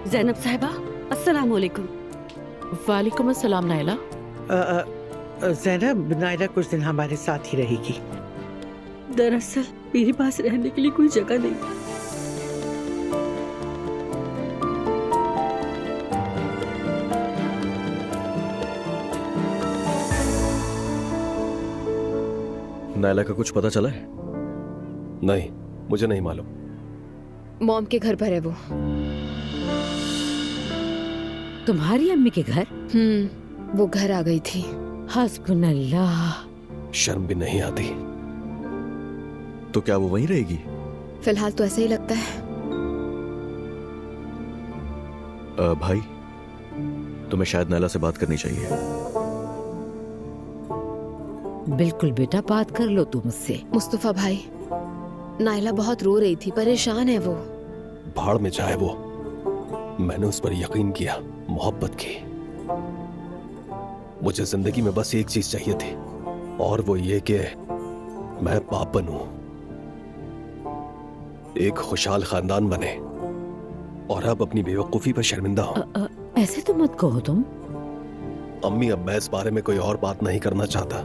जैनब साहिबा, अस्सलाम वालेकुम। वालेकुम अस्सलाम नायला। जैनब, नायरा कुछ दिन हमारे साथ ही रहेगी। दरअसल मेरे पास रहने के लिए कोई जगह नहीं। नायला का कुछ पता चला है? नहीं, मुझे नहीं मालूम। मॉम के घर पर है वो। तुम्हारी अम्मी के घर? वो घर आ गई थी। हस्बुनल्लाह। शर्म भी नहीं आती। तो क्या वो वहीं रहेगी? फिलहाल तो ऐसा ही लगता है। भाई, तुम्हें शायद नायला से बात करनी चाहिए। बिल्कुल बेटा, बात कर लो तुम मुझसे। मुस्तफा भाई, नायला बहुत रो रही थी, परेशान है वो। भाड़ में जाए वो। मैंने उस पर यकीन किया, मोहब्बत की। मुझे जिंदगी में बस एक चीज चाहिए थी, और वो ये कि मैं बाप बनूं, एक खुशहाल खानदान बने। और अब अपनी बेवकूफी पर शर्मिंदा हूं। ऐसे तो मत कहो तुम। अम्मी, अब मैं इस बारे में कोई और बात नहीं करना चाहता।